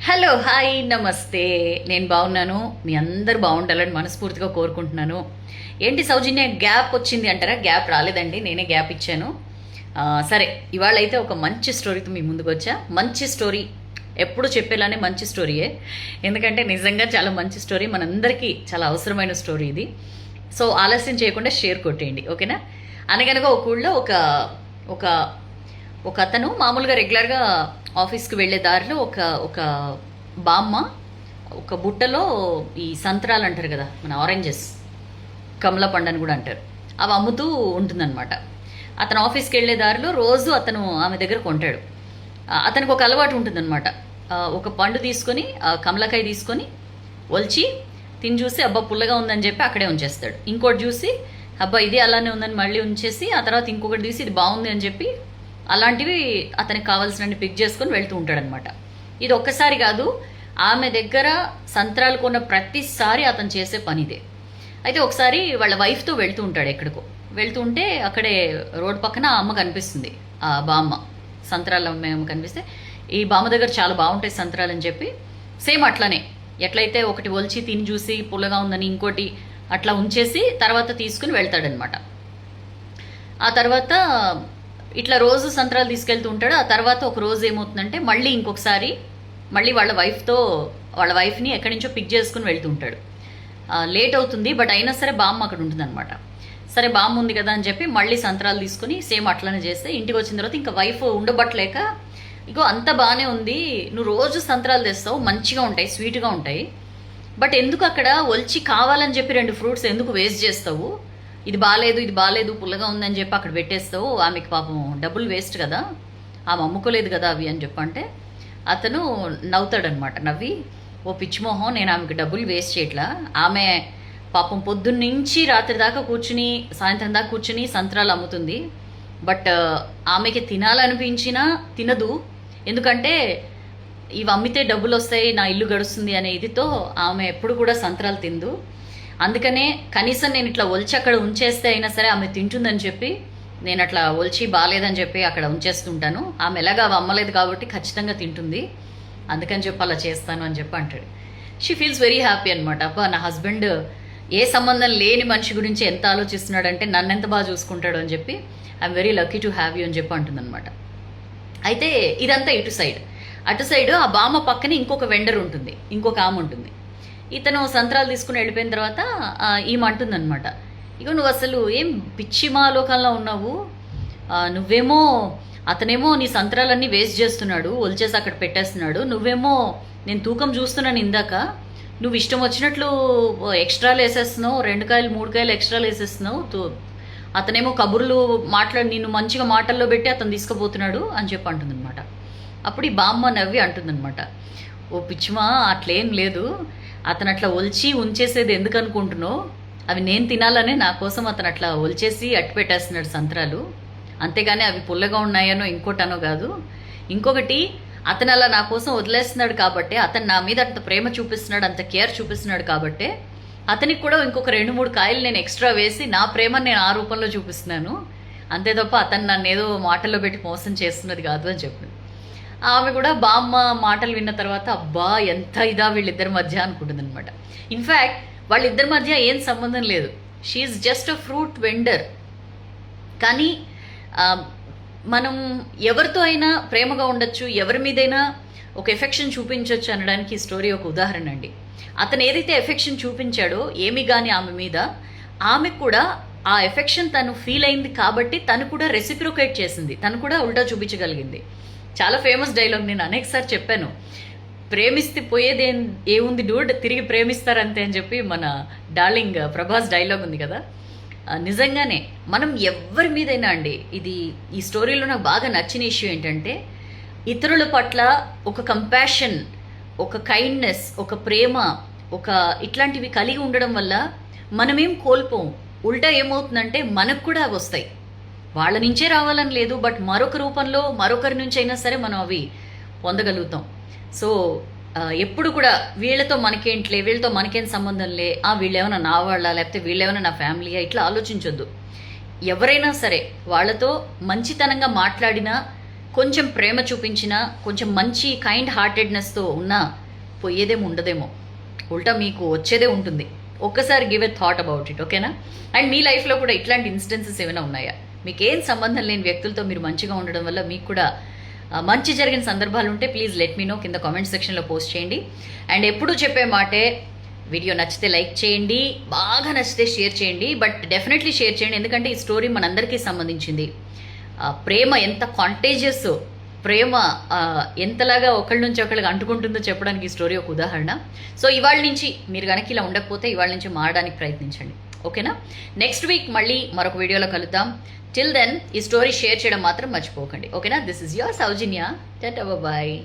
Hello hi నమస్తే. నేను బాగున్నాను. మీ అందరు బాగుండాలని మనస్ఫూర్తిగా కోరుకుంటున్నాను. ఏంటి సౌజన్య గ్యాప్ వచ్చింది అంటారా? గ్యాప్ రాలేదండి, నేనే గ్యాప్ ఇచ్చాను. సరే, ఇవాళ అయితే ఒక మంచి స్టోరీతో మీ ముందుకు వచ్చా. మంచి స్టోరీ ఎప్పుడు చెప్పేలానే మంచి స్టోరీయే, ఎందుకంటే నిజంగా చాలా మంచి స్టోరీ, మనందరికీ చాలా అవసరమైన స్టోరీ ఇది. సో ఆలస్యం చేయకుండా షేర్ కొట్టేయండి, ఓకేనా? అనగనగా ఒక ఊళ్ళో ఒక ఒక ఒక అతను మామూలుగా రెగ్యులర్గా ఆఫీస్కి వెళ్ళే దారిలో ఒక ఒక బామ్మ ఒక బుట్టలో ఈ సంత్రాలు అంటారు కదా, మన ఆరెంజెస్, కమల పండు కూడా అంటారు, అవి అమ్ముతూ ఉంటుందన్నమాట. అతను ఆఫీస్కి వెళ్ళే దారిలో రోజు అతను ఆమె దగ్గర కొంటాడు. అతనికి ఒక అలవాటు ఉంటుందన్నమాట. ఒక పండు తీసుకొని, కమలకాయ తీసుకొని ఒలిచి తిని చూసి అబ్బా పుల్లగా ఉందని చెప్పి అక్కడే ఉంచేస్తాడు. ఇంకోటి చూసి అబ్బా ఇది అలానే ఉందని మళ్ళీ ఉంచేసి ఆ తర్వాత ఇంకొకటి తీసి ఇది బాగుంది అని చెప్పి అలాంటివి అతనికి కావాల్సినవి పిక్ చేసుకొని వెళ్తూ ఉంటాడనమాట. ఇది ఒక్కసారి కాదు, ఆమె దగ్గర సంత్రాలు కొన్న ప్రతిసారి అతను చేసే పని ఇదే. అయితే ఒకసారి వాళ్ళ వైఫ్తో వెళ్తూ ఉంటాడు ఎక్కడికో. వెళ్తూ ఉంటే అక్కడే రోడ్ పక్కన ఆ అమ్మ కనిపిస్తుంది, ఆ బామ్మ, సంత్రాలు అమ్మే అమ్మ కనిపిస్తే ఈ బామ్మ దగ్గర చాలా బాగుంటాయి సంత్రాలు అని చెప్పి సేమ్ అట్లానే ఎట్లయితే ఒకటి ఒలిచి తిని చూసి పుల్లగా ఉందని ఇంకోటి అట్లా ఉంచేసి తర్వాత తీసుకుని వెళ్తాడనమాట. ఆ తర్వాత ఇట్లా రోజు సంత్రాలు తీసుకెళ్తూ ఉంటాడు. ఆ తర్వాత ఒక రోజు ఏమవుతుందంటే మళ్ళీ ఇంకొకసారి మళ్ళీ వాళ్ళ వైఫ్ని ఎక్కడి నుంచో పిక్ చేసుకుని వెళ్తూ ఉంటాడు. లేట్ అవుతుంది, బట్ అయినా సరే బామ్మ అక్కడ ఉంటుందన్నమాట. సరే బామ్మ ఉంది కదా అని చెప్పి మళ్ళీ సంత్రాలు తీసుకుని సేమ్ అట్లనే చేస్తే ఇంటికి వచ్చిన తర్వాత ఇంకా వైఫ్ ఉండబట్టలేక, ఇగో అంత బాగానే ఉంది, నువ్వు రోజు సంత్రాలు తెస్తావు, మంచిగా ఉంటాయి, స్వీట్గా ఉంటాయి, బట్ ఎందుకు అక్కడ ఒలిచి కావాలని చెప్పి 2 ఫ్రూట్స్ ఎందుకు వేస్ట్ చేస్తావు? ఇది బాగాలేదు పుల్లగా ఉందని చెప్పి అక్కడ పెట్టేస్తావు, ఆమెకి పాపం డబ్బులు వేస్ట్ కదా, ఆమె అమ్ముకోలేదు కదా అవి అని చెప్పంటే అతను నవ్వుతాడనమాట. నవ్వి, ఓ పిచ్చిమోహం, నేను ఆమెకి డబ్బులు వేస్ట్ చేయట్లా, ఆమె పాపం పొద్దున్నుంచి రాత్రి దాకా కూర్చుని సాయంత్రం దాకా కూర్చుని సంత్రాలు అమ్ముతుంది, బట్ ఆమెకి తినాలనిపించినా తినదు, ఎందుకంటే ఇవి అమ్మితే డబ్బులు వస్తాయి, నా ఇల్లు గడుస్తుంది అనే ఇదితో ఆమె ఎప్పుడు కూడా సంత్రాలు తిందు, అందుకనే కనీసం నేను ఇట్లా ఒలిచి అక్కడ ఉంచేస్తే అయినా సరే ఆమె తింటుందని చెప్పి నేను అట్లా ఒలిచి బాగాలేదని చెప్పి అక్కడ ఉంచేస్తుంటాను, ఆమె ఎలాగా అవి అమ్మలేదు కాబట్టి ఖచ్చితంగా తింటుంది, అందుకని చెప్పి అలా చేస్తాను అని చెప్పి అంటాడు. షీ ఫీల్స్ వెరీ హ్యాపీ అనమాట. అబ్బా, నా హస్బెండ్ ఏ సంబంధం లేని మనిషి గురించి ఎంత ఆలోచిస్తున్నాడంటే నన్ను ఎంత బాగా చూసుకుంటాడు అని చెప్పి I'm very lucky to have you అని చెప్పి అంటుందన్నమాట. అయితే ఇదంతా అటు సైడ్ ఆ బామ్మ పక్కనే ఇంకొక వెండర్ ఉంటుంది, ఇంకొక ఆమె ఉంటుంది. ఇతను సంత్రాలు తీసుకుని వెళ్ళిపోయిన తర్వాత ఈమె అంటుందన్నమాట, ఇగో నువ్వు అసలు ఏం పిచ్చి మాలోకంలో ఉన్నావు, నువ్వేమో అతనేమో నీ సంత్రాలన్నీ వేస్ట్ చేస్తున్నాడు, ఒలిచేసి అక్కడ పెట్టేస్తున్నాడు, నువ్వేమో నేను తూకం చూస్తున్నాను ఇందాక, నువ్వు ఇష్టం వచ్చినట్లు ఎక్స్ట్రాలు వేసేస్తున్నావు, 2 కాయలు 3 కాయలు ఎక్స్ట్రాలు వేసేస్తున్నావు, అతనేమో కబుర్లు మాట్లాడి నిన్ను మంచిగా మాటల్లో పెట్టి అతను తీసుకుపోతున్నాడు అని చెప్పి అంటుందన్నమాట. అప్పుడు ఈ బామ్మ నవ్వి అంటుందన్నమాట, ఓ పిచ్చిమా, అట్లేం లేదు, అతను అట్లా ఒలిచి ఉంచేసేది ఎందుకు అనుకుంటున్నావు, అవి నేను తినాలనే నా కోసం అతను అట్లా ఒలిచేసి అట్టు పెట్టేస్తున్నాడు సంత్రాలు, అంతేగాని అవి పుల్లగా ఉన్నాయనో ఇంకోటనో కాదు, ఇంకొకటి అతను అలా నా కోసం వదిలేస్తున్నాడు కాబట్టి, అతను నా మీద అంత ప్రేమ చూపిస్తున్నాడు, అంత కేర్ చూపిస్తున్నాడు కాబట్టి అతనికి కూడా ఇంకొక 2-3 కాయలు నేను ఎక్స్ట్రా వేసి నా ప్రేమను నేను ఆ రూపంలో చూపిస్తున్నాను, అంతే తప్ప అతను నన్ను ఏదో మాటల్లో పెట్టి మోసం చేస్తున్నది కాదు అని చెప్పింది. ఆమె కూడా బామ్మ మాటలు విన్న తర్వాత అబ్బా ఎంత ఇదా వీళ్ళిద్దరి మధ్య అనుకుంటుంది అనమాట. ఇన్ఫ్యాక్ట్ వాళ్ళిద్దరి మధ్య ఏం సంబంధం లేదు, she's just a fruit vendor. కానీ మనం ఎవరితో అయినా ప్రేమగా ఉండొచ్చు, ఎవరి మీదైనా ఒక ఎఫెక్షన్ చూపించవచ్చు అనడానికి ఈ స్టోరీ ఒక ఉదాహరణ అండి. అతను ఏదైతే ఎఫెక్షన్ చూపించాడో ఏమి కానీ ఆమె మీద, ఆమె కూడా ఆ ఎఫెక్షన్ తను ఫీల్ అయింది కాబట్టి తను కూడా రెసిప్రోకేట్ చేసింది, తను కూడా ఉల్టా చూపించగలిగింది. చాలా ఫేమస్ డైలాగ్, నేను అనేకసారి చెప్పాను, ప్రేమిస్తే పోయేది ఏముంది డూడ్, తిరిగి ప్రేమిస్తారంతే అని చెప్పి మన డార్లింగ్ ప్రభాస్ డైలాగ్ ఉంది కదా. నిజంగానే మనం ఎవరి మీదైనా అండి, ఈ స్టోరీలో నాకు బాగా నచ్చిన ఇష్యూ ఏంటంటే ఇతరుల పట్ల ఒక కంపాషన్, ఒక కైండ్నెస్, ఒక ప్రేమ, ఒక ఇట్లాంటివి కలిగి ఉండడం వల్ల మనమేం కోల్పోం, ఉల్టా ఏమవుతుందంటే మనకు కూడా అవి వస్తాయి. వాళ్ళ నుంచే రావాలని లేదు, బట్ మరొక రూపంలో మరొకరి నుంచి అయినా సరే మనం అవి పొందగలుగుతాం. సో ఎప్పుడు కూడా వీళ్ళతో మనకేంట్లే, వీళ్ళతో మనకేం సంబంధం లే, వీళ్ళేమైనా నా వాళ్ళ లేకపోతే వీళ్ళేమైనా నా ఫ్యామిలీయా, ఇట్లా ఆలోచించొద్దు. ఎవరైనా సరే వాళ్ళతో మంచితనంగా మాట్లాడినా కొంచెం ప్రేమ చూపించినా, కొంచెం మంచి కైండ్ హార్టెడ్నెస్తో ఉన్నా పోయేదేమో ఉండదేమో, ఉల్టా మీకు వచ్చేదే ఉంటుంది. ఒక్కసారి give a thought about it, ఓకేనా? అండ్ మీ లైఫ్లో కూడా ఇట్లాంటి ఇన్స్టెన్సెస్ ఏమైనా ఉన్నాయా? మీకు ఏం సంబంధం లేని వ్యక్తులతో మీరు మంచిగా ఉండడం వల్ల మీకు కూడా మంచి జరిగిన సందర్భాలు ఉంటే ప్లీజ్ లెట్ మీ నో, కింద కామెంట్ సెక్షన్లో పోస్ట్ చేయండి. అండ్ ఎప్పుడూ చెప్పే మాటే, వీడియో నచ్చితే లైక్ చేయండి, బాగా నచ్చితే షేర్ చేయండి. బట్ డెఫినెట్లీ షేర్ చేయండి, ఎందుకంటే ఈ స్టోరీ మనందరికీ సంబంధించింది. ప్రేమ ఎంత కాంటేజియస్, ప్రేమ ఎంతలాగా ఒకళ్ళ నుంచి ఒకళ్ళకి అంటుకుంటుందో చెప్పడానికి ఈ స్టోరీ ఒక ఉదాహరణ. సో ఇవాళ నుంచి మీరు కనుక ఇలా ఉండకపోతే ఇవాళ నుంచి మారడానికి ప్రయత్నించండి, ఓకేనా? నెక్స్ట్ వీక్ మళ్ళీ మరొక వీడియోలో కలుద్దాం. టిల్ దెన్ ఈ స్టోరీ షేర్ చేయడం మాత్రం మర్చిపోకండి, ఓకేనా? This is your Soujanya. Ta-ta, bye.